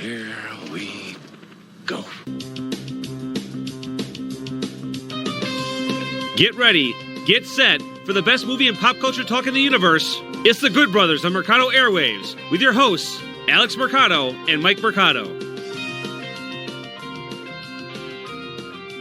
Here we go. Get ready, get set for the best movie and pop culture talk in the universe. It's the Good Brothers on Mercado Airwaves with your hosts, Alex Mercado and Mike Mercado.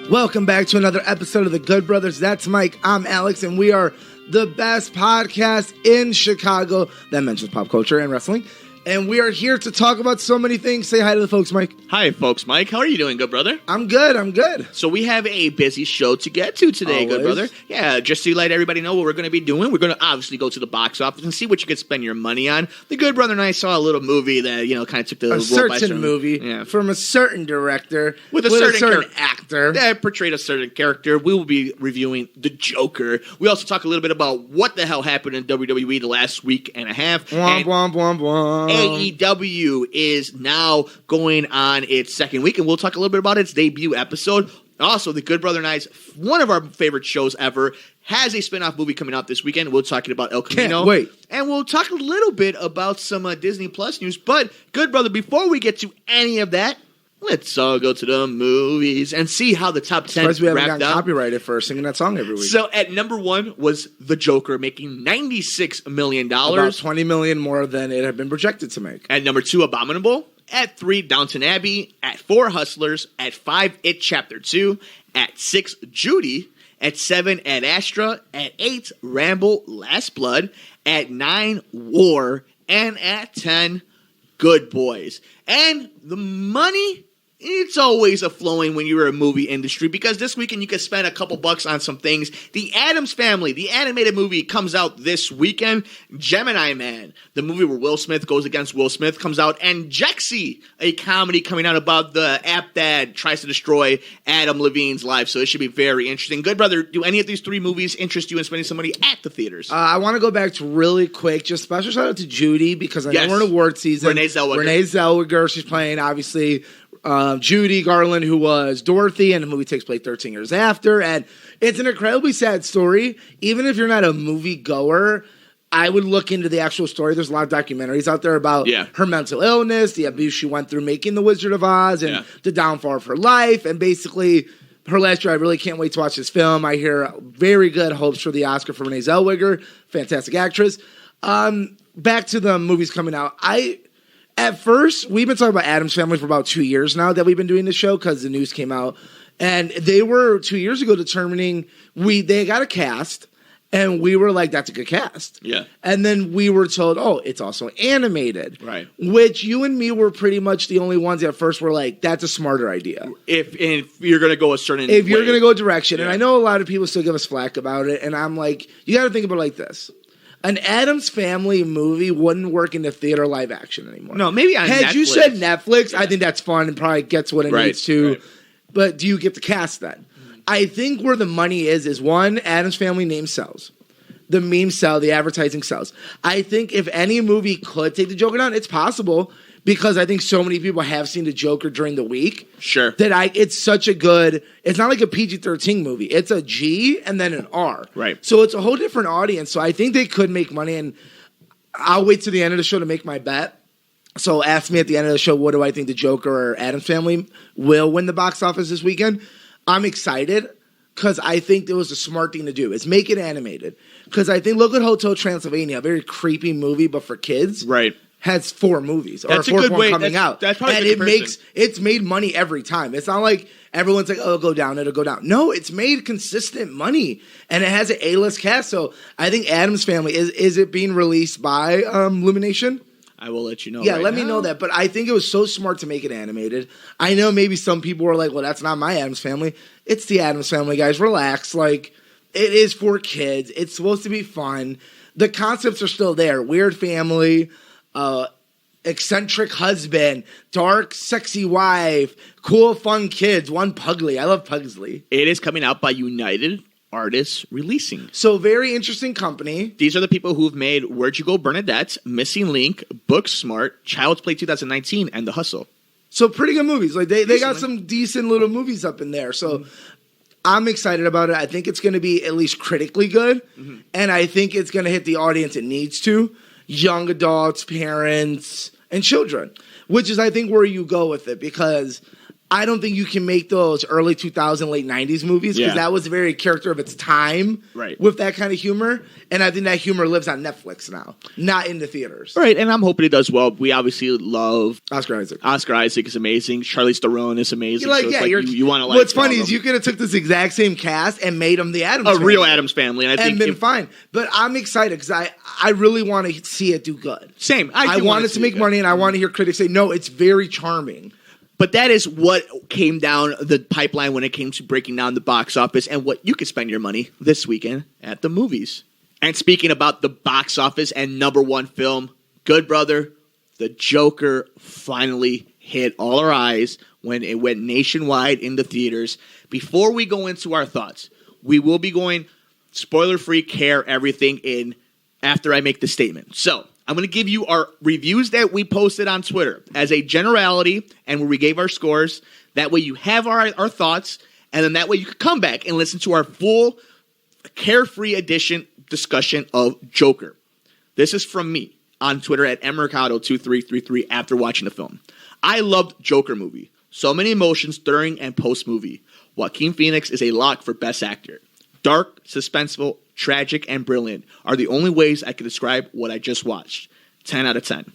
Welcome back to another episode of the Good Brothers. That's Mike. I'm Alex, and we are the best podcast in Chicago that mentions pop culture and wrestling. And we are here to talk about so many things. Say hi to the folks, Mike. Hi, folks. Mike, how are you doing, good brother? I'm good. So we have a busy show to get to today, Always. good brother. Yeah, just to let everybody know what we're going to be doing, we're going to obviously go to the box office and see what you could spend your money on. The good brother and I saw a little movie that, kind of took the world by storm. Movie from a certain director with a certain actor that portrayed a certain character. We will be reviewing The Joker. We also talk a little bit about what the hell happened in WWE the last week and a half. Womp, womp, womp, womp. AEW is now going on its second week, and we'll talk a little bit about its debut episode. Also, the Good Brother and I's, one of our favorite shows ever, has a spin-off movie coming out this weekend. We're talking about ElCamino. Can't wait. And we'll talk a little bit about some DisneyPlus news. But, Good Brother, before we get to any of that, let's all go to the movies and see how the top 10 we haven't wrapped gotten up. copyrighted for singing that song every week. So at number one was The Joker, making $96 million. About $20 million more than it had been projected to make. At number two, Abominable. At 3, Downton Abbey. At 4, Hustlers. At 5, It Chapter 2. At 6, Judy. At 7, Ad Astra. At 8, Rambo, Last Blood. At 9, War. And at 10, Good Boys. And the money, it's always a flowing when you're a movie industry, because this weekend you can spend a couple bucks on some things. The Addams Family, the animated movie, comes out this weekend. Gemini Man, the movie where Will Smith goes against Will Smith, comes out. And Jexy, a comedy coming out about the app that tries to destroy Adam Levine's life. So it should be very interesting. Good brother, do any of these three movies interest you in spending some money at the theaters? I want to go back to really quick, just special shout out to Judy, because I know we're in award season. Renee Zellweger, she's playing, obviously, Judy Garland, who was Dorothy, and the movie takes place 13 years after. And it's an incredibly sad story. Even if you're not a movie goer, I would look into the actual story. There's a lot of documentaries out there about her mental illness, the abuse she went through making The Wizard of Oz, and the downfall of her life. And basically, her last year, I really can't wait to watch this film. I hear very good hopes for the Oscar for Renee Zellweger. Fantastic actress. Back to the movies coming out. At first, we've been talking about Addams Family for about 2 years now that we've been doing this show, because the news came out. And they were 2 years ago determining they got a cast, and we were like, that's a good cast. Yeah. And then we were told, oh, it's also animated. Right. Which you and me were pretty much the only ones at first were like, that's a smarter idea. If you're going to go a certain If you're going to go a direction. Yeah. And I know a lot of people still give us flack about it. And I'm like, you got to think about it like this. An Addams Family movie wouldn't work in the theater live action anymore. No, maybe on Netflix. Had you said Netflix, I think that's fun and probably gets what it needs to. Right. But do you get the cast then? I think where the money is one, Addams Family name sells. The memes sell, the advertising sells. I think if any movie could take the Joker down, it's possible, because I think so many people have seen the Joker during the week. Sure. That it's such a good, it's not like a PG-13 movie. It's a G and then an R. Right. So it's a whole different audience. So I think they could make money, and I'll wait to the end of the show to make my bet. So ask me at the end of the show, what do I think the Joker or Addams Family will win the box office this weekend? I'm excited, because I think it was a smart thing to do, is make it animated. Because I think, look at Hotel Transylvania, a very creepy movie, but for kids. Right. Has 4 movies, or that's a fourth one coming that's, out. That's probably and it's made money every time. It's not like everyone's like, oh, it'll go down. No, it's made consistent money, and it has an A-list cast. So I think Addams Family, is it being released by Illumination? I will let you know. Yeah, let me know that. But I think it was so smart to make it animated. I know maybe some people were like, well, that's not my Addams Family. It's the Addams Family, guys. Relax. Like, it is for kids. It's supposed to be fun. The concepts are still there. Weird family, eccentric husband, dark, sexy wife, cool, fun kids, one Pugsley. I love Pugsley. It is coming out by United Artists Releasing. So very interesting company. These are the people who've made Where'd You Go, Bernadette, Missing Link, Booksmart, Child's Play 2019, and The Hustle. So pretty good movies. Like they got some decent little movies up in there. So I'm excited about it. I think it's going to be at least critically good. And I think it's going to hit the audience it needs to. Young adults, parents, and children, which is, I think, where you go with it, because I don't think you can make those early 2000s, late 90s movies, because that was a very character of its time with that kind of humor. And I think that humor lives on Netflix now, not in the theaters. Right, and I'm hoping it does well. We obviously love Oscar Isaac. Oscar Isaac is amazing. Charlize Theron is amazing. You're like, so you want to like. What's funny is you could have took this exact same cast and made them the Addams family. A real Addams family. And I think been fine. But I'm excited because I really want to see it do good. Same. I want it to make money, and I want to hear critics say, no, it's very charming. But that is what came down the pipeline when it came to breaking down the box office and what you could spend your money this weekend at the movies. And speaking about the box office and number one film, Good Brother, The Joker finally hit all our eyes when it went nationwide in the theaters. Before we go into our thoughts, we will be going spoiler-free, care everything in after I make the statement. So I'm going to give you our reviews that we posted on Twitter as a generality and where we gave our scores. That way you have our thoughts, and then that way you can come back and listen to our full carefree edition discussion of Joker. This is from me on Twitter at Mercado2333 after watching the film. I loved Joker movie. So many emotions during and post movie. Joaquin Phoenix is a lock for Best Actor. Dark, suspenseful, tragic, and brilliant are the only ways I can describe what I just watched. 10 out of 10.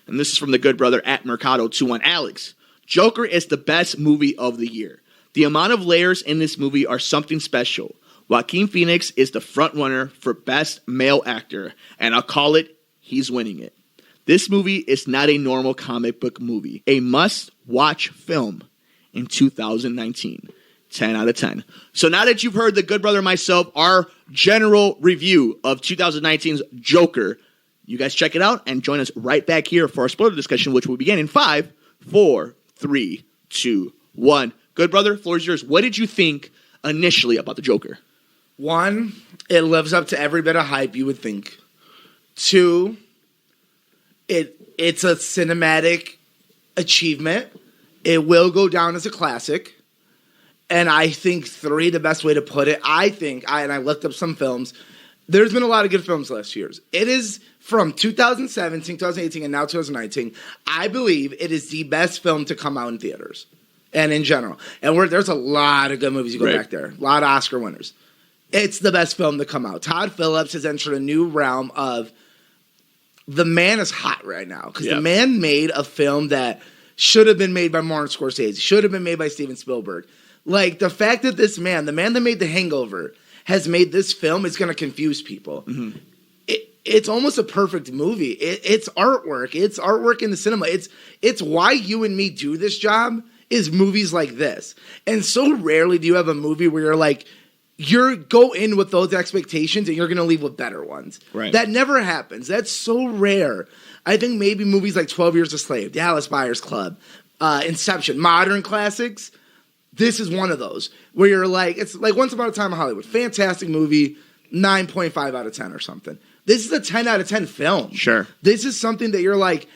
And this is from the Good Brother at Mercado21. Alex, Joker is the best movie of the year. The amount of layers in this movie are something special. Joaquin Phoenix is the front runner for Best Male Actor, and I'll call it, he's winning it. This movie is not a normal comic book movie. A must-watch film in 2019. 10 out of 10. So now that you've heard the Good Brother and myself, our general review of 2019's Joker, you guys check it out and join us right back here for our spoiler discussion, which will begin in 5, 4, 3, 2, 1. Good Brother, floor is yours. What did you think initially about the Joker? 1, it lives up to every bit of hype you would think. 2, it's a cinematic achievement. It will go down as a classic. And I think 3, the best way to put it, I looked up some films. There's been a lot of good films last year. It is from 2017, 2018, and now 2019. I believe it is the best film to come out in theaters and in general. And there's a lot of good movies you go back there. A lot of Oscar winners. It's the best film to come out. Todd Phillips has entered a new realm of the man is hot right now. Because the man made a film that should have been made by Martin Scorsese, should have been made by Steven Spielberg. Like, the fact that this man, the man that made The Hangover, has made this film is going to confuse people. Mm-hmm. It's almost a perfect movie. It's artwork. It's artwork in the cinema. It's why you and me do this job is movies like this. And so rarely do you have a movie where you're like, go in with those expectations and you're going to leave with better ones. Right. That never happens. That's so rare. I think maybe movies like 12 Years a Slave, Dallas Buyers Club, Inception, modern classics. This is one of those where you're like, it's like Once Upon a Time in Hollywood. Fantastic movie, 9.5 out of 10 or something. This is a 10 out of 10 film. Sure. This is something that you're like,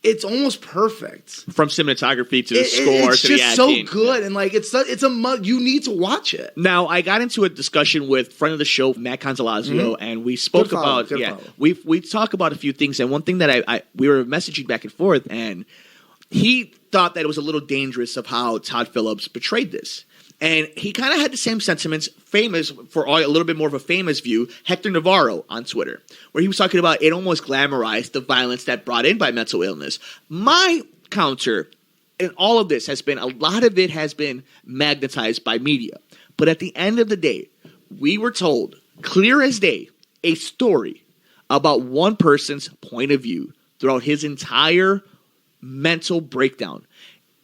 it's almost perfect. From cinematography to the score it's to the just acting. so good. And like, you need to watch it. Now, I got into a discussion with friend of the show, Matt Consolazio, and we spoke about, we talk about a few things. And one thing that we were messaging back and forth, and he thought that it was a little dangerous of how Todd Phillips portrayed this. And he kind of had the same sentiments, famous for a little bit more of a famous view, Hector Navarro on Twitter, where he was talking about it almost glamorized the violence that brought in by mental illness. My counter in all of this has been, a lot of it has been magnetized by media. But at the end of the day, we were told, clear as day, a story about one person's point of view throughout his entire mental breakdown.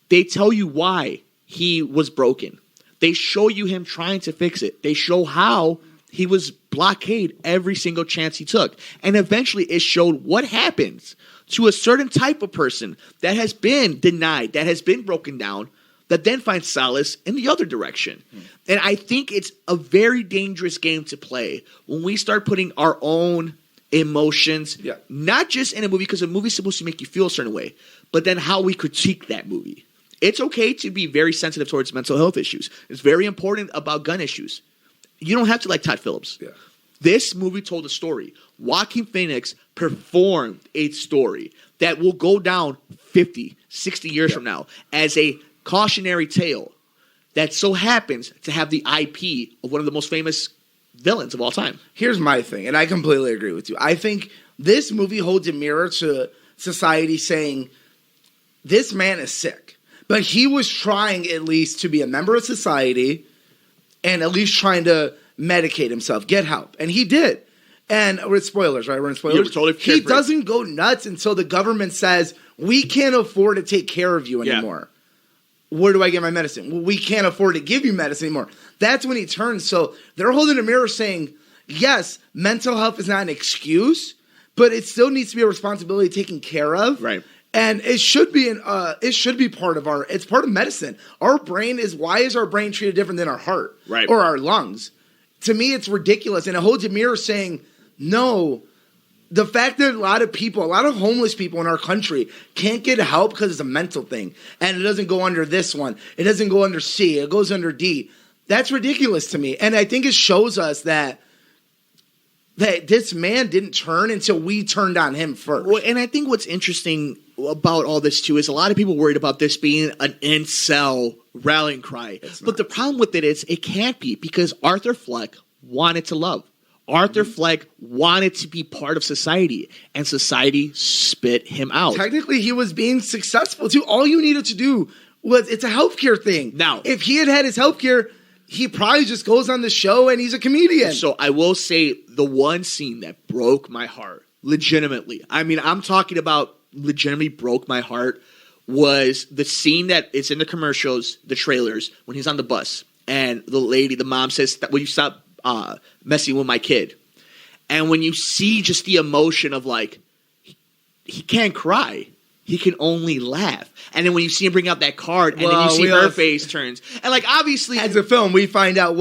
They tell you why he was broken. They show you him trying to fix it. They show how he was blockaded every single chance he took. And eventually it showed what happens to a certain type of person that has been denied, that has been broken down, that then finds solace in the other direction. And I think it's a very dangerous game to play when we start putting our own emotions, not just in a movie, because a movie's supposed to make you feel a certain way, but then how we critique that movie. It's okay to be very sensitive towards mental health issues. It's very important about gun issues. You don't have to like Todd Phillips. Yeah. This movie told a story. Joaquin Phoenix performed a story that will go down 50, 60 years from now as a cautionary tale that so happens to have the IP of one of the most famous villains of all time. Here's my thing, and I completely agree with you. I think this movie holds a mirror to society saying, this man is sick. But he was trying at least to be a member of society and at least trying to medicate himself, get help. And he did. And we're in spoilers, right? We're in spoilers. Yeah, we're totally he doesn't go nuts until the government says, we can't afford to take care of you anymore. Where do I get my medicine? Well, we can't afford to give you medicine anymore. That's when he turns. So they're holding a mirror saying, yes, mental health is not an excuse, but it still needs to be a responsibility taken care of. Right. And it should be part of it's part of medicine. Our brain why is our brain treated different than our heart or our lungs? To me, it's ridiculous. And it holds a mirror saying, no, the fact that a lot of homeless people in our country can't get help because it's a mental thing. And it doesn't go under this one. It doesn't go under C. It goes under D. That's ridiculous to me. And I think it shows us that this man didn't turn until we turned on him first. Well, and I think what's interesting about all this, too, is a lot of people worried about this being an incel rallying cry. But the problem with it is it can't be, because Arthur Fleck wanted to love. Arthur Fleck wanted to be part of society, and society spit him out. Technically, he was being successful, too. All you needed to do was, it's a healthcare thing. Now, if he had his healthcare, he probably just goes on the show and he's a comedian. So I will say the one scene that broke my heart, legitimately, I mean, I'm talking about legitimately broke my heart, was the scene that is in the commercials, the trailers, when he's on the bus, and the mom says, will you stop messing with my kid? And when you see just the emotion of like, he can't cry. He can only laugh. And then when you see him bring out that card, and then you see her face turns. And like, obviously, as a film, we find out,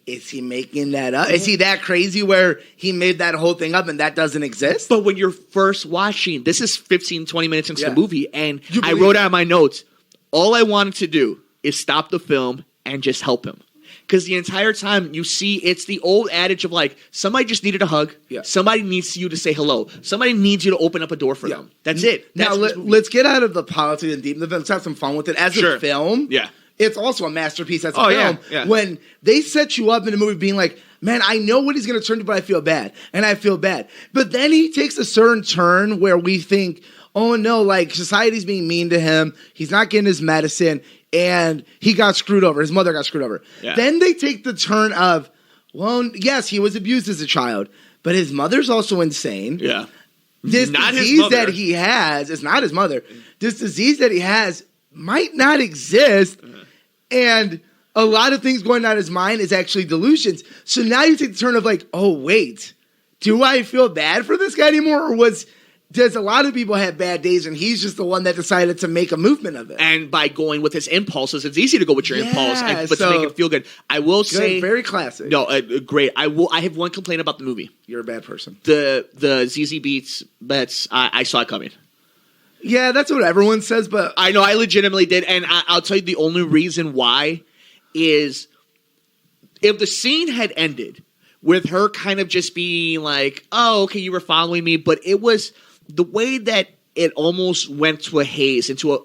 is he making that up? Is he that crazy where he made that whole thing up and that doesn't exist? But when you're first watching, this is 15, 20 minutes into the movie, and I wrote out in my notes, all I wanted to do is stop the film and just help him. Because the entire time you see, it's the old adage of like, somebody just needed a hug. Yeah. Somebody needs you to say hello. Somebody needs you to open up a door for them. That's it. Now, let's get out of the politics and deep. Let's have some fun with it. As a film, it's also a masterpiece as a film. Yeah. When they set you up in a movie being like, man, I know what he's going to turn to, but I feel bad. And I feel bad. But then he takes a certain turn where we think, oh no, like society's being mean to him. He's not getting his medicine. And he got screwed over. His mother got screwed over. Yeah. Then they take the turn of, well, yes, he was abused as a child, but his mother's also insane. Yeah. This disease that he has, it's not his mother. This disease that he has might not exist. And a lot of things going on in his mind is actually delusions. So now you take the turn of like, oh, wait, do I feel bad for this guy anymore? Or does a lot of people have bad days and he's just the one that decided to make a movement of it? And by going with his impulses, it's easy to go with your impulse, but to make it feel good. I will say, very classic. No, great. I have one complaint about the movie. You're a bad person. The ZZ Beats bets, I saw it coming. Yeah, that's what everyone says, but I know I legitimately did, and I'll tell you the only reason why is if the scene had ended with her kind of just being like, "Oh, okay, you were following me," but it was the way that it almost went to a haze, into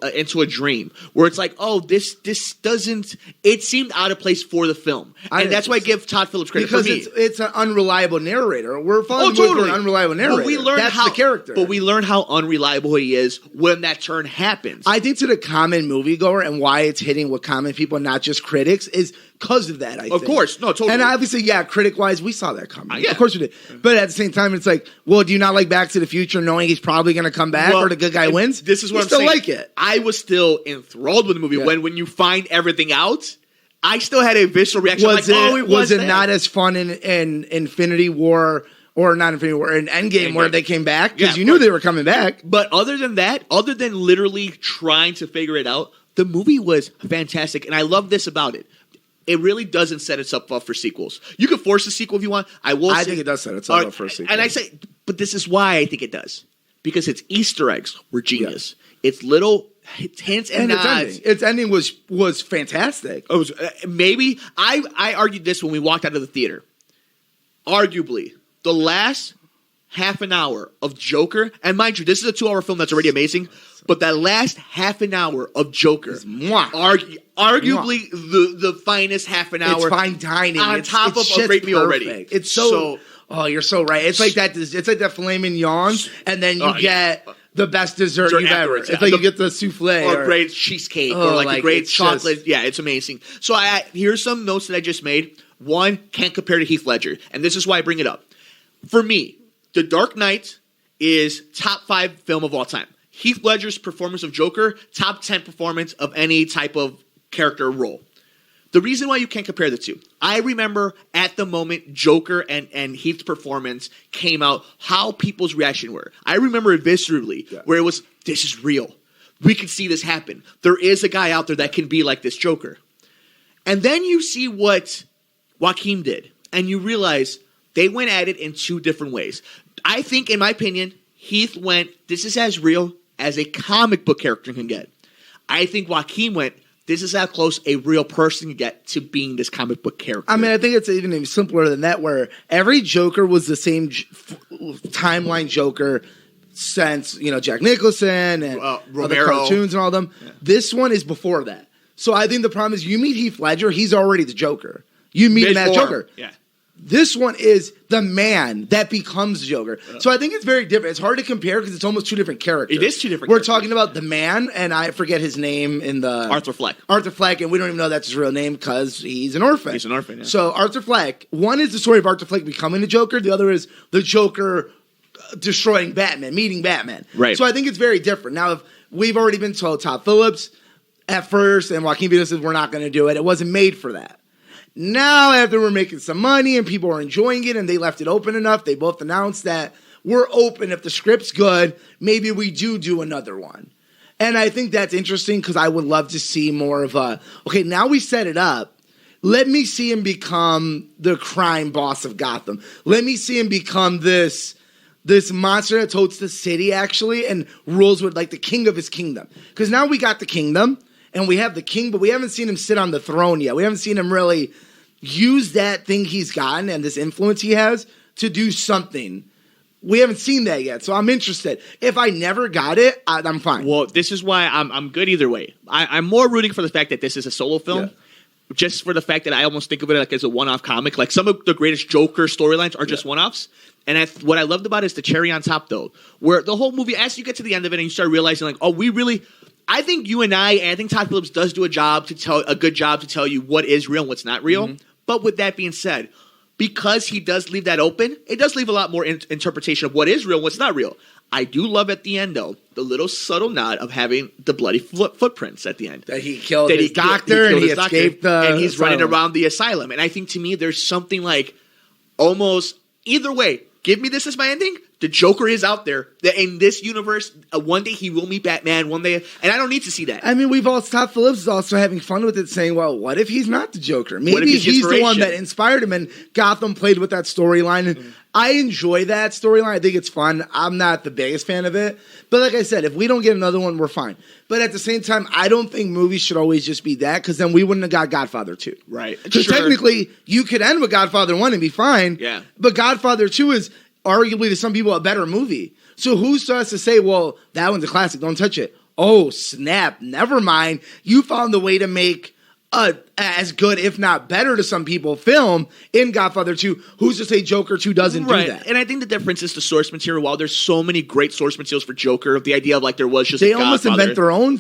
a dream, where it's like, oh, this doesn't. It seemed out of place for the film, and that's why I give Todd Phillips credit because for me. It's an unreliable narrator. We're following an unreliable narrator. But we learned that's the character. But we learned how unreliable he is when that turn happens. I think to the common moviegoer and why it's hitting with common people, not just critics, is because of that. I think. Of course, no, totally. And obviously, critic-wise, we saw that coming. Of course we did. But at the same time, it's like, well, do you not like Back to the Future, knowing he's probably going to come back or the good guy wins? This is what I'm still saying. Like it. I was still enthralled with the movie when you find everything out. I still had a visceral reaction. Was it not as fun in Infinity War? Or not Infinity War, in Endgame, where they came back? Because you knew they were coming back. But other than that, other than literally trying to figure it out, the movie was fantastic. And I love this about it. It really doesn't set itself up for sequels. You can force a sequel if you want. I think it does set itself up for a sequel. And I say, but this is why I think it does. Because its Easter eggs were genius. It's little hints and nods. Its ending was fantastic. It was, maybe I argued this when we walked out of the theater. arguably the last half an hour of Joker, and mind you, this is a 2-hour film that's already amazing, but that last half an hour of Joker is arguably the finest half an hour. It's fine dining. On top of a great meal already. It's so oh, you're so right. It's like that. It's like that filet mignon, and then you get the best dessert you've ever. It's like you get the souffle or great cheesecake or like a great chocolate. Yeah, it's amazing. So here's some notes that I just made. One, can't compare to Heath Ledger, and this is why I bring it up. For me, The Dark Knight is top 5 film of all time. Heath Ledger's performance of Joker, top 10 performance of any type of character role. The reason why you can't compare the two, I remember at the moment Joker and Heath's performance came out, how people's reaction were. I remember it viscerally, where it was, this is real. We can see this happen. There is a guy out there that can be like this Joker. And then you see what Joaquin did, and you realize they went at it in 2 different ways. I think, in my opinion, Heath went, this is as real as a comic book character can get. I think Joaquin went, this is how close a real person can get to being this comic book character. I mean, I think it's even simpler than that, where every Joker was the same timeline Joker since, Jack Nicholson and other cartoons and all of them. Yeah. This one is before that. So I think the problem is you meet Heath Ledger, he's already the Joker. You meet him as Joker. Yeah. This one is the man that becomes Joker. So I think it's very different. It's hard to compare because it's almost 2 different characters. It is 2 different characters. We're talking about the man, and I forget his name in the... Arthur Fleck. Arthur Fleck, and we don't even know that's his real name because he's an orphan. He's an orphan, yeah. So Arthur Fleck, one is the story of Arthur Fleck becoming the Joker. The other is the Joker destroying Batman, meeting Batman. Right. So I think it's very different. Now, if we've already been told Todd Phillips at first, and Joaquin Phoenix says we're not going to do it. It wasn't made for that. Now, after we're making some money and people are enjoying it and they left it open enough, they both announced that we're open. If the script's good, maybe we do another one. And I think that's interesting because I would love to see more of okay, now we set it up. Let me see him become the crime boss of Gotham. Let me see him become this monster that totes the city, actually, and rules with like the king of his kingdom. Because now we got the kingdom. And we have the king, but we haven't seen him sit on the throne yet. We haven't seen him really use that thing he's gotten and this influence he has to do something. We haven't seen that yet, so I'm interested. If I never got it, I'm fine. Well, this is why I'm good either way. I'm more rooting for the fact that this is a solo film, just for the fact that I almost think of it like as a one-off comic. Like some of the greatest Joker storylines are just one-offs. And what I loved about it is the cherry on top, though, where the whole movie, as you get to the end of it and you start realizing, like, oh, we really... I think you and I think Todd Phillips does do a good job to tell you what is real and what's not real. Mm-hmm. But with that being said, because he does leave that open, it does leave a lot more interpretation of what is real and what's not real. I do love at the end, though, the little subtle nod of having the bloody footprints at the end. That he killed his doctor and he escaped and he's running around the asylum. And I think to me there's something like almost either way, give me this as my ending. The Joker is out there. In this universe, one day he will meet Batman, one day, and I don't need to see that. I mean, Todd Phillips is also having fun with it, saying, well, what if he's not the Joker? Maybe he's the one that inspired him, and Gotham played with that storyline, and I enjoy that storyline. I think it's fun. I'm not the biggest fan of it, but like I said, if we don't get another one, we're fine. But at the same time, I don't think movies should always just be that, because then we wouldn't have got Godfather 2. Right. Because technically, you could end with Godfather 1 and be fine, but Godfather 2 is arguably to some people a better movie. So who's to us to say, well, that one's a classic, don't touch it. Oh, snap, never mind. You found the way to make as good, if not better to some people, film in Godfather 2. Who's to say Joker 2 doesn't do that? And I think the difference is the source material. While there's so many great source materials for Joker, the idea of like there was just they almost invent their own.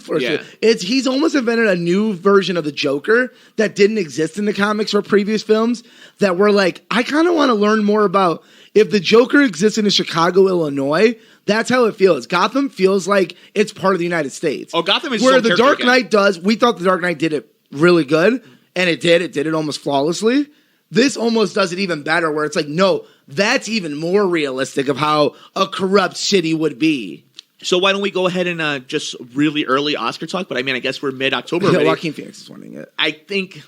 He's almost invented a new version of the Joker that didn't exist in the comics or previous films that were like, I kind of want to learn more about if the Joker existed in Chicago, Illinois. That's how it feels. Gotham feels like it's part of the United States. Oh, Gotham is where the Dark Knight does. We thought the Dark Knight did it really good, and it did. It did it almost flawlessly. This almost does it even better, where it's like, no, that's even more realistic of how a corrupt city would be. So why don't we go ahead and just really early Oscar talk? But I mean, I guess we're mid-October already. Joaquin Phoenix is winning it. I think...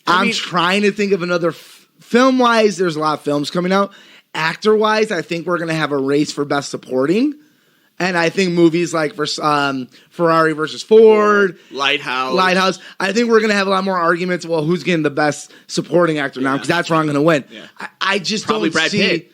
I'm trying to think of another... Film-wise, there's a lot of films coming out. Actor-wise, I think we're going to have a race for Best Supporting. And I think movies like Ferrari versus Ford, Lighthouse. I think we're going to have a lot more arguments. Well, who's getting the best supporting actor now? Because that's where I'm going to win. Yeah. I just Probably don't Brad see. Pitt.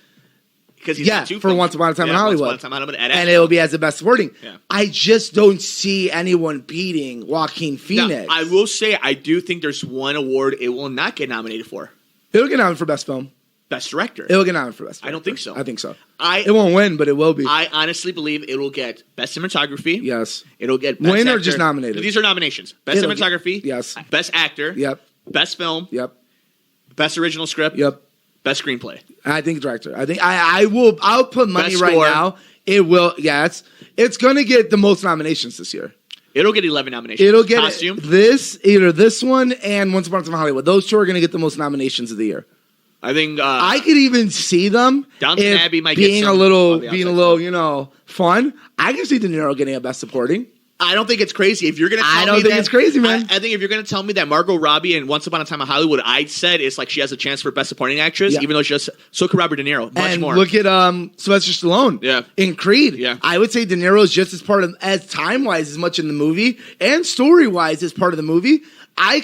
Because he's For Once Upon a Time in Hollywood. Once Upon a Time in Hollywood. And it'll be as the best supporting. Yeah. I just don't see anyone beating Joaquin Phoenix. Now, I will say, I do think there's one award it will not get nominated for. It'll get nominated for Best Film. Best Director. It'll get nominated for Best Director. I don't think so. I think so. It It won't win, but it will be. I honestly believe it'll get Best Cinematography. Yes. It'll get Best Win or Actor. just nominated? These are nominations. Best It'll Cinematography. yes. Best Actor. Yep. Best Film. Yep. Best Original Script. Yep. Best Screenplay. I think Director. I think I'll put money Best right score. now. It will. Yeah, it's going to get the most nominations this year. It'll get 11 nominations. It'll get Costume. either this one and Once Upon a Time in Hollywood. Those two are going to get the most nominations of the year. I think I could even see them Downton if Abbey might being get a some little, of the fun. I can see De Niro getting a Best Supporting. I don't think it's crazy. If you're going to tell me I don't think that, it's crazy, man. I think if you're going to tell me that Margot Robbie in Once Upon a Time in Hollywood, I said it's like she has a chance for Best Supporting Actress, Yeah. even though so could Robert De Niro. Much And more. look at Sylvester Stallone. Yeah. In Creed. Yeah. I would say De Niro is just as time-wise as much in the movie and story-wise as part of the movie. I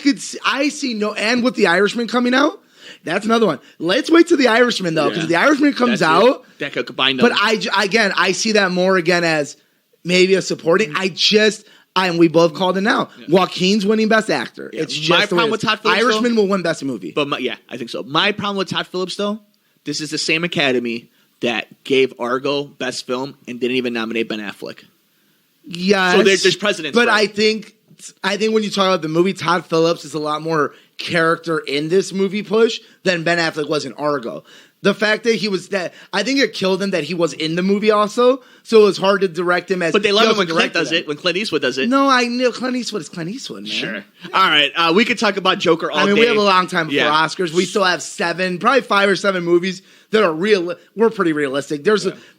see no, and with The Irishman coming out, that's another one. Let's wait till The Irishman though, because The Irishman comes That's out. it. That could combine them. But I see that more again as maybe a supporting. And we both called it now. Yeah. Joaquin's winning Best Actor. Yeah. It's just My problem with Todd Phillips, Irishman will win Best Movie. But I think so. My problem with Todd Phillips, though, this is the same Academy that gave Argo Best Film and didn't even nominate Ben Affleck. Yes. So there's precedence. But I think when you talk about the movie, Todd Phillips is a lot more character in this movie push than Ben Affleck was in Argo. The fact that I think it killed him that he was in the movie also, so it was hard to direct him as. But they love him when Clint does it. When Clint Eastwood does it. No, I knew Clint Eastwood is Clint Eastwood, man. Sure. All right, we could talk about Joker all day. We have a long time before Oscars. We still have probably 5 or 7 movies that are real. We're pretty realistic.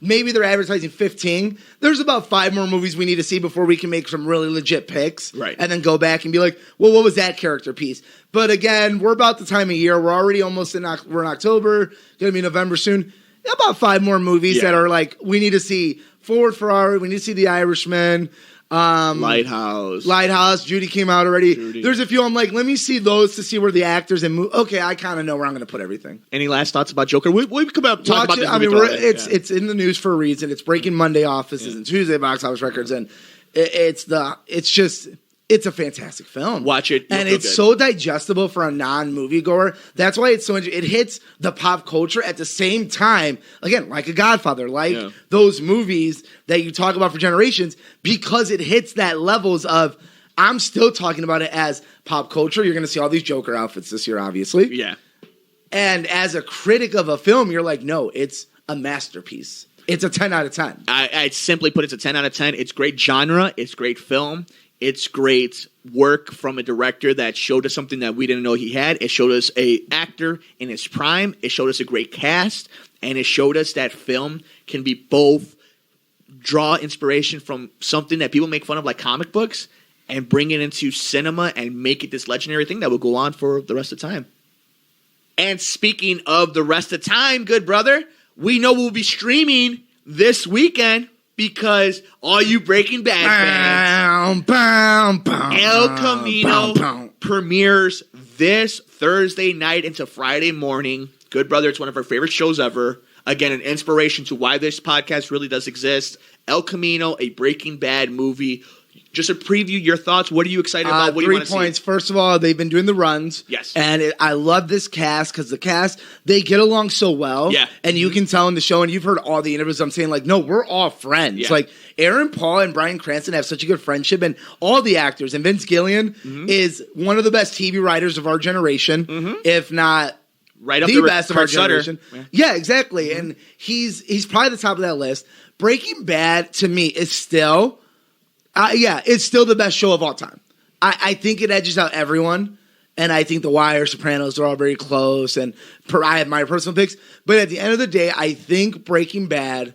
Maybe they're advertising 15. There's about 5 more movies we need to see before we can make some really legit picks. Right. And then go back and be like, well, what was that character piece? But again, we're about the time of year. We're already almost we're in October. Going to be November soon. About 5 more movies that are like, we need to see Ford, Ferrari. We need to see The Irishman. Lighthouse. Judy came out already. There's a few. I'm like, let me see those to see where the actors and okay, I kind of know where I'm going to put everything. Any last thoughts about Joker? We come out talk about this. I mean, it's in the news for a reason. It's breaking Monday offices and Tuesday box office records, and it's a fantastic film. Watch it, and it's so digestible for a non-moviegoer. That's why it's so it hits the pop culture at the same time. Again, like a Godfather, those movies that you talk about for generations, because it hits that levels of. I'm still talking about it as pop culture. You're going to see all these Joker outfits this year, obviously. Yeah. And as a critic of a film, you're like, no, it's a masterpiece. It's a 10 out of 10. I'd simply put it's a 10 out of 10. It's great genre. It's great film. It's great work from a director that showed us something that we didn't know he had. It showed us an actor in his prime. It showed us a great cast. And it showed us that film can be both draw inspiration from something that people make fun of like comic books and bring it into cinema and make it this legendary thing that will go on for the rest of time. And speaking of the rest of time, good brother, we know we'll be streaming this weekend because all you Breaking Bad fans, ElCamino premieres this Thursday night into Friday morning. Good brother, it's one of our favorite shows ever. Again, an inspiration to why this podcast really does exist. ElCamino, a Breaking Bad movie. Just a preview, your thoughts. What are you excited about? What do you want to see? 3 points. First of all, they've been doing the runs. Yes. And I love this cast because the cast, they get along so well. Yeah. And you can tell in the show, and you've heard all the interviews, I'm saying, like, no, we're all friends. Yeah. Like, Aaron Paul and Bryan Cranston have such a good friendship, and all the actors. And Vince Gilligan is one of the best TV writers of our generation, if not right up the best of our Sutter. generation. Yeah, exactly. And he's probably the top of that list. Breaking Bad, to me, is still... it's still the best show of all time. I think it edges out everyone, and I think The Wire, Sopranos are all very close, and I have my personal picks. But at the end of the day, I think Breaking Bad,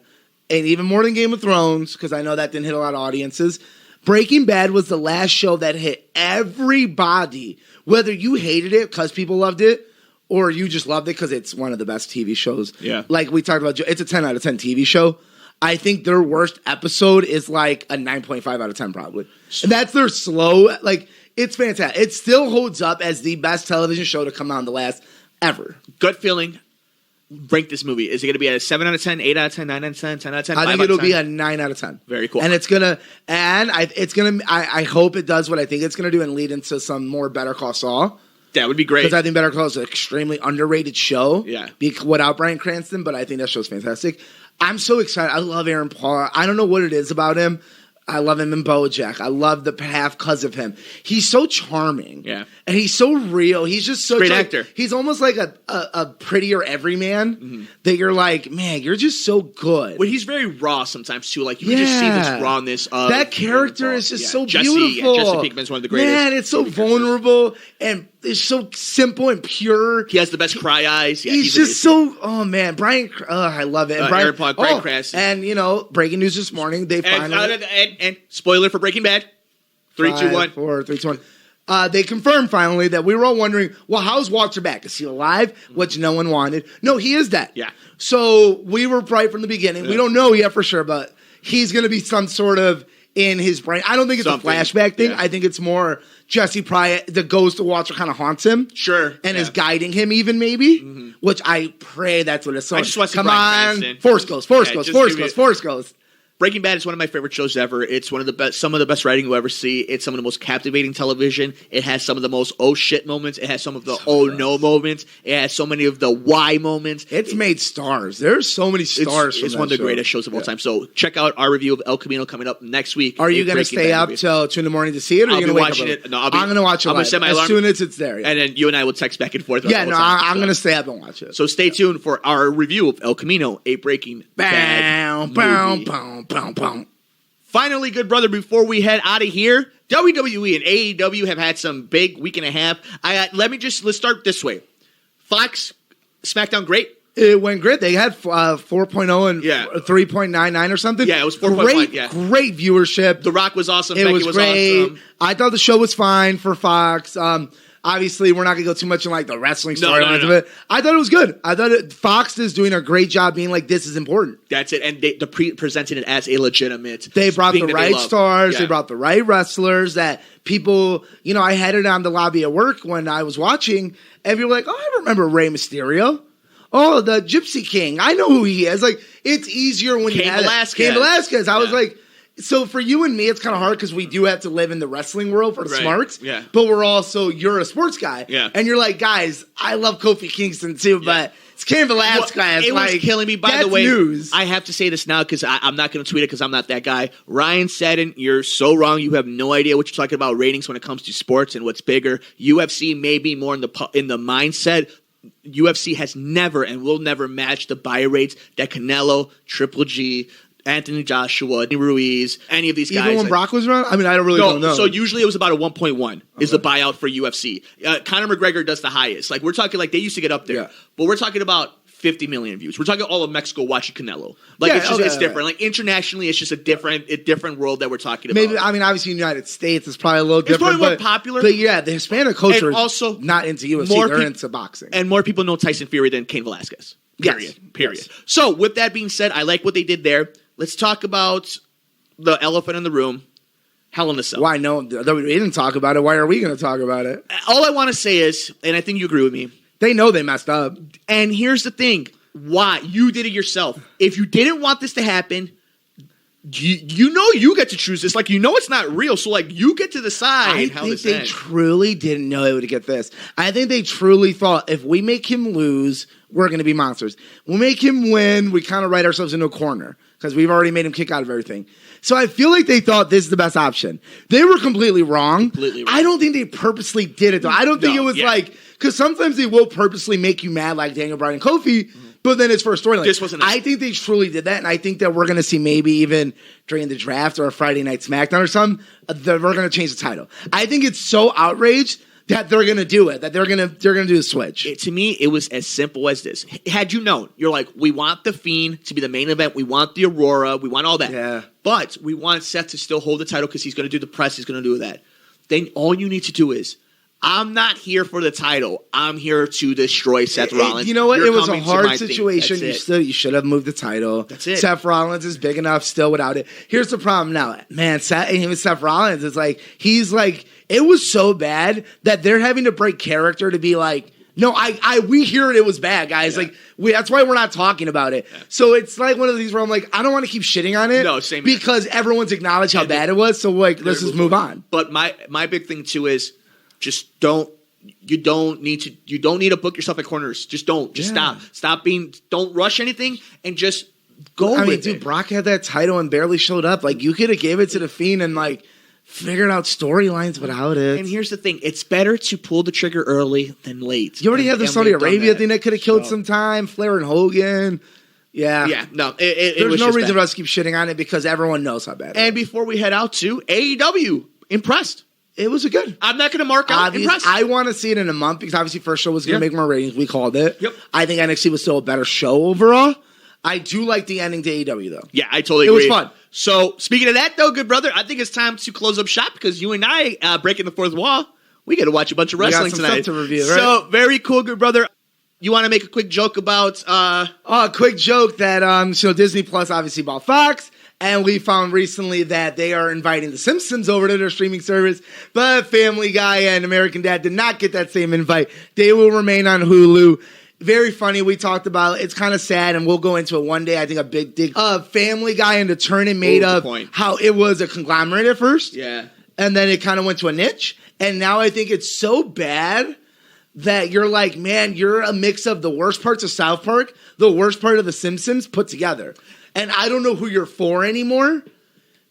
and even more than Game of Thrones, because I know that didn't hit a lot of audiences, Breaking Bad was the last show that hit everybody, whether you hated it because people loved it, or you just loved it because it's one of the best TV shows. Yeah. Like we talked about, it's a 10 out of 10 TV show. I think their worst episode is like a 9.5 out of 10 probably. And that's their slow, like, it's fantastic. It still holds up as the best television show to come out in the last ever. Gut feeling. Rank this movie. Is it going to be a 7 out of 10, 8 out of 10, 9 out of 10, 10 out of 10? I think it'll be a 9 out of 10. Very cool. And I hope it does what I think it's going to do and lead into some more Better Call Saul. That would be great. Because I think Better Call Saul is an extremely underrated show. Yeah. Without Bryan Cranston, but I think that show's fantastic. I'm so excited. I love Aaron Paul. I don't know what it is about him. I love him in BoJack. I love the half cuz of him. He's so charming. Yeah. And he's so real. He's just such great actor. He's almost like a prettier everyman that you're like, man, you're just so good. Well, he's very raw sometimes too. Like you can just see this rawness of that character is just so Jesse, beautiful. Jesse Pinkman's one of the greatest. Man, it's so vulnerable and it's so simple and pure. He has the best cry eyes. Yeah, he's just so. Oh man, Brian. I love it. And Brian, Bryan Cranston. And breaking news this morning. They finally and spoiler for Breaking Bad. 3, 2, 1. 4, 3, 2, 1. They confirmed finally that we were all wondering, well, how's Walter back? Is he alive? Which no one wanted. No, he is dead. Yeah. So we were right from the beginning. Yeah. We don't know yet for sure, but he's going to be some sort of in his brain. I don't think it's a flashback thing. Yeah. I think it's more Jesse Pryor, the ghost of Walter kind of haunts him. Sure. And is guiding him even maybe, which I pray that's what it's. So I just want to come on. Force Ghost. Breaking Bad is one of my favorite shows ever. It's one of the best, some of the best writing you'll ever see. It's some of the most captivating television. It has some of the most oh shit moments. It has some of the no moments. It has so many of the why moments. It's made stars. There's so many stars. It's one of the greatest shows of all time. So check out our review of ElCamino coming up next week. Are you going to stay up till 2 in the morning to see it? Or are you going to watch it? No, I'm going to watch it. I'm going to set my alarm as soon as it's there. Yeah. And then you and I will text back and forth. I'm going to stay up and watch it. So stay tuned for our review of ElCamino, a Breaking Bad movie. Finally, good brother, before we head out of here, WWE and AEW have had some big week and a half. Let's start this way. Fox, SmackDown, great. It went great. They had 4.0 and 3.99 or something. Yeah, it was 4.1. Yeah. Great viewership. The Rock was awesome. Becky was great. Awesome. I thought the show was fine for Fox. Obviously, we're not going to go too much in like the wrestling storylines of it. I thought it was good. I thought Fox is doing a great job being like, this is important. That's it. And they presented it as a legitimate. They brought the right stars. Yeah. They brought the right wrestlers that people, I had it on the lobby at work when I was watching. And people were like, oh, I remember Rey Mysterio. Oh, the Gypsy King. I know who he is. Like, it's easier when you have Cain Velasquez. I was like, so for you and me, it's kind of hard because we do have to live in the wrestling world for the smarts. Yeah. But you're a sports guy. Yeah. And you're like, guys, I love Kofi Kingston too, but it's Cain Velasquez. Well, it was killing me. By the way, news. I have to say this now because I'm not going to tweet it because I'm not that guy. Ryan Seddon, you're so wrong. You have no idea what you're talking about ratings when it comes to sports and what's bigger. UFC may be more in the mindset. UFC has never and will never match the buy rates that Canelo, Triple G, Anthony Joshua, Ruiz, any of these guys. Even when Brock was around? I mean, I don't know. So usually it was about a 1.1 is the buyout for UFC. Conor McGregor does the highest. Like, we're talking like they used to get up there. Yeah. But we're talking about 50 million views. We're talking all of Mexico watching Canelo. Like, it's different. Like, internationally, it's just a different world that we're talking about. Maybe, I mean, obviously in the United States, it's probably a little different. It's probably more popular. But yeah, the Hispanic culture is also not into UFC. They're into boxing. And more people know Tyson Fury than Cain Velasquez. Period. Yes. So, with that being said, I like what they did there. Let's talk about the elephant in the room, Hell in a Cell. Why no? We didn't talk about it. Why are we going to talk about it? All I want to say is, and I think you agree with me, they know they messed up. And here's the thing. Why? You did it yourself. If you didn't want this to happen, you get to choose this. Like, it's not real. So, like, you get to decide how this ends. I think they truly didn't know it would get this. I think they truly thought, if we make him lose, we're going to be monsters. We'll make him win. We kind of write ourselves into a corner because we've already made him kick out of everything. So I feel like they thought this is the best option. They were completely wrong. I don't think they purposely did it, though. I don't think it was like, because sometimes they will purposely make you mad like Daniel Bryan and Kofi, but then it's for a storyline. This wasn't. I think they truly did that, and I think that we're going to see maybe even during the draft or a Friday Night SmackDown or something, that we're going to change the title. I think it's so outraged that they're going to do it, that they're going to do the switch. To me, it was as simple as this. Had you known, you're like, we want The Fiend to be the main event. We want the Aurora. We want all that. Yeah. But we want Seth to still hold the title because he's going to do the press. He's going to do that. Then all you need to do is I'm not here for the title. I'm here to destroy Seth Rollins. You know what? You're it was a coming to hard my thing. situation. You should have moved the title. That's it. Seth Rollins is big enough still without it. Here's the problem now. Man, Seth Rollins is like, it was so bad that they're having to break character to be like, no, we hear it was bad, guys. Yeah. Like, that's why we're not talking about it. Yeah. So it's like one of these where I'm like, I don't want to keep shitting on it. No, same because everyone's acknowledged how bad it was. So like, let's just move on. But my big thing too is just don't need to book yourself at corners. Just don't. Just stop don't rush anything and just go with it. Dude, Brock had that title and barely showed up. Like, you could have gave it to the Fiend and like figured out storylines without it. And here's the thing. It's better to pull the trigger early than late. You already have the Saudi Arabia thing that could have killed some time. Flair and Hogan. Yeah. Yeah. No, there's no reason for us to keep shitting on it because everyone knows how bad it is. And before we head out to AEW, impressed. It was good. I'm not going to mark out impressed. I want to see it in a month because obviously first show was going to make more ratings. We called it. Yep. I think NXT was still a better show overall. I do like the ending to AEW though. Yeah, I totally agree. It was fun. So speaking of that though, good brother, I think it's time to close up shop because you and I, breaking the fourth wall, we got to watch a bunch of wrestling tonight. Stuff to review, right? So very cool, good brother. You want to make a quick joke about? A quick joke that DisneyPlus obviously bought Fox. And we found recently that they are inviting The Simpsons over to their streaming service, but Family Guy and American Dad did not get that same invite. They will remain on Hulu. Very funny. We talked about it's kind of sad, and we'll go into it one day. I think a big dig of Family Guy and the turn it made of how it was a conglomerate at first. Yeah. And then it kind of went to a niche. And now I think it's so bad that you're like, man, you're a mix of the worst parts of South Park, the worst part of The Simpsons put together. And I don't know who you're for anymore,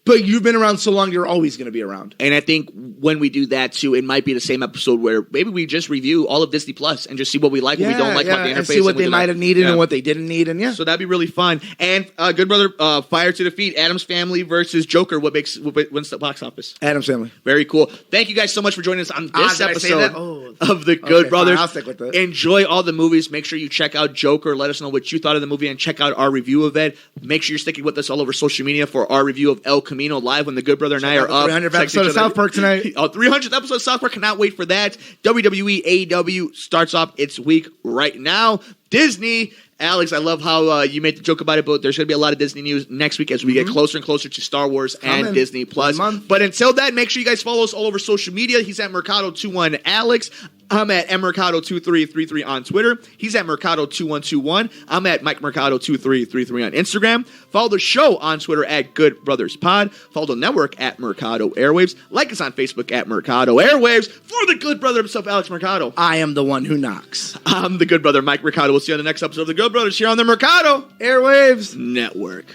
but you've been around so long, you're always going to be around. And I think when we do that, too, it might be the same episode where maybe we just review all of Disney Plus and just see what we like, what we don't like about the interface. And see what they might have needed and what they didn't need. And so that'd be really fun. And good brother, Fire to Defeat, Addams Family versus Joker. What wins the box office? Addams Family. Very cool. Thank you guys so much for joining us on this episode of The Good Brothers. I'll stick with it. Enjoy all the movies. Make sure you check out Joker. Let us know what you thought of the movie and check out our review of it. Make sure you're sticking with us all over social media for our review of El Camino live when the Good Brother and I are up. 300th episode of South Park tonight. 300th episode of South Park. Cannot wait for that. WWE, AEW starts off its week right now. Disney. Alex, I love how you made the joke about it, but there's going to be a lot of Disney news next week as we get closer and closer to Star Wars and Disney Plus. But until then, make sure you guys follow us all over social media. He's at Mercado21 Alex. I'm at mmercado2333 on Twitter. He's at Mercado2121. I'm at MikeMercado2333 on Instagram. Follow the show on Twitter at Good Brothers Pod. Follow the network at Mercado Airwaves. Like us on Facebook at Mercado Airwaves. For the good brother himself, Alex Mercado. I am the one who knocks. I'm the good brother, Mike Mercado. We'll see you on the next episode of The Good Brothers here on the Mercado Airwaves Network.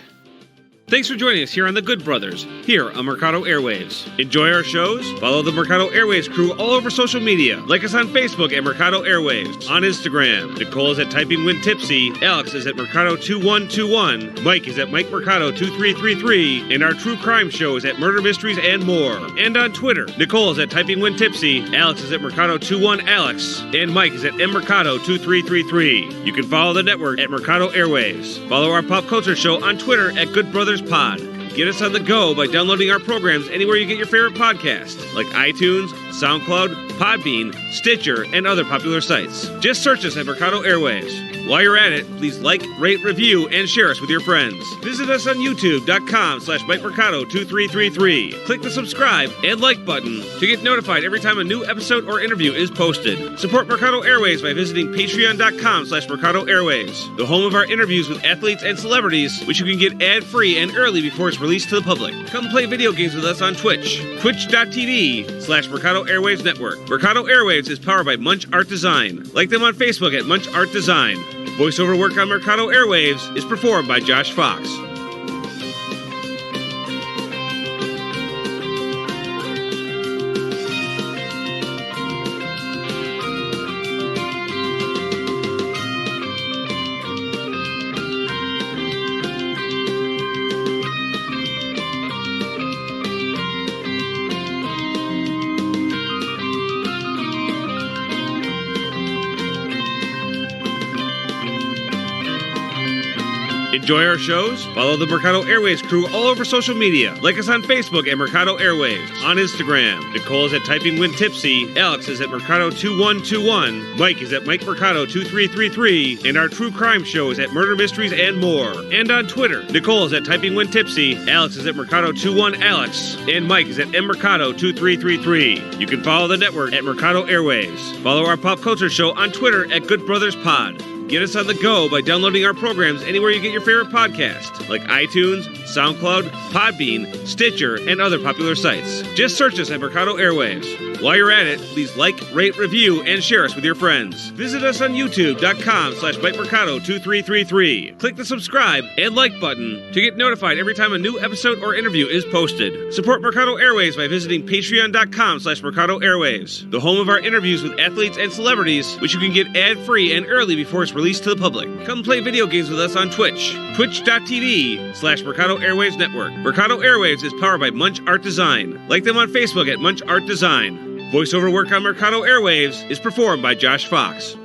Thanks for joining us here on The Good Brothers, here on Mercado Airwaves. Enjoy our shows? Follow the Mercado Airwaves crew all over social media. Like us on Facebook at Mercado Airwaves. On Instagram, Nicole is at Typing When Tipsy, Alex is at Mercado2121, Mike is at Mike Mercado2333, and our true crime show is at Murder Mysteries and More. And on Twitter, Nicole is at Typing When Tipsy, Alex is at Mercado21Alex, and Mike is at mmercado2333. You can follow the network at Mercado Airwaves. Follow our pop culture show on Twitter at Good Brothers Pod. Get us on the go by downloading our programs anywhere you get your favorite podcasts, like iTunes, SoundCloud, Podbean, Stitcher, and other popular sites. Just search us at Mercado Airwaves. While you're at it, please like, rate, review, and share us with your friends. Visit us on youtube.com/MikeMercado2333. Click the subscribe and like button to get notified every time a new episode or interview is posted. Support Mercado Airwaves by visiting patreon.com/Mercado Airwaves, the home of our interviews with athletes and celebrities, which you can get ad-free and early before it's released to the public. Come play video games with us on Twitch, twitch.tv/Mercado Airwaves Network. Mercado Airwaves is powered by Munch Art Design. Like them on Facebook at Munch Art Design. Voiceover work on Mercado Airwaves is performed by Josh Fox. Enjoy our shows? Follow the Mercado Airwaves crew all over social media. Like us on Facebook at Mercado Airwaves. On Instagram, Nicole is at Typing When Tipsy. Alex is at Mercado2121. Mike is at Mike Mercado2333. And our true crime show is at Murder Mysteries and More. And on Twitter, Nicole is at Typing When Tipsy. Alex is at Mercado21Alex. And Mike is at MMercado2333. You can follow the network at Mercado Airwaves. Follow our pop culture show on Twitter at Good Brothers Pod. Get us on the go by downloading our programs anywhere you get your favorite podcasts, like iTunes, SoundCloud, Podbean, Stitcher, and other popular sites. Just search us at Mercado Airwaves. While you're at it, please like, rate, review, and share us with your friends. Visit us on youtube.com/MikeMercado2333. Click the subscribe and like button to get notified every time a new episode or interview is posted. Support Mercado Airwaves by visiting patreon.com/Mercado Airwaves, the home of our interviews with athletes and celebrities, which you can get ad-free and early before it's released to the public. Come play video games with us on Twitch, twitch.tv/Mercado Airwaves Network. Mercado Airwaves is powered by Munch Art Design. Like them on Facebook at Munch Art Design. Voiceover work on Mercado Airwaves is performed by Josh Fox.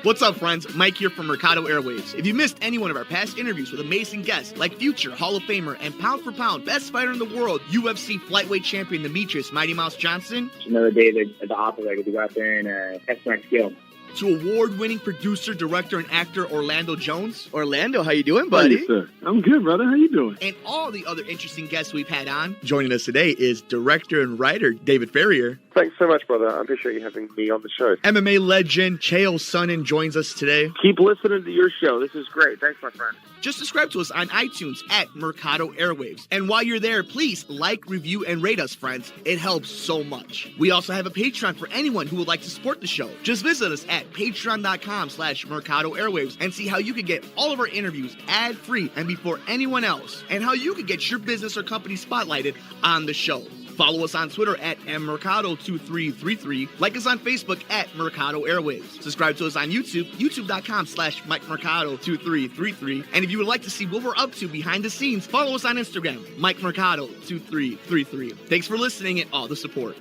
What's up, friends? Mike here from Mercado Airwaves. If you missed any one of our past interviews with amazing guests like future Hall of Famer and pound for pound best fighter in the world, UFC flyweight champion Demetrius Mighty Mouse Johnson, another day at the office, I get to go out there and test my skill. to award-winning producer, director, and actor Orlando Jones. Orlando, how you doing, buddy? Hey, sir. I'm good, brother. How you doing? And all the other interesting guests we've had on. Joining us today is director and writer David Ferrier. Thanks so much, brother. I appreciate you having me on the show. MMA legend Chael Sonnen joins us today. Keep listening to your show. This is great. Thanks, my friend. Just subscribe to us on iTunes at Mercado Airwaves. And while you're there, please like, review, and rate us, friends. It helps so much. We also have a Patreon for anyone who would like to support the show. Just visit us at patreon.com/Mercado Airwaves and see how you can get all of our interviews ad-free and before anyone else, and how you can get your business or company spotlighted on the show. Follow us on Twitter at mmercado2333. Like us on Facebook at Mercado Airwaves. Subscribe to us on YouTube, youtube.com/MikeMercado2333. And if you would like to see what we're up to behind the scenes, follow us on Instagram, MikeMercado2333. Thanks for listening and all the support.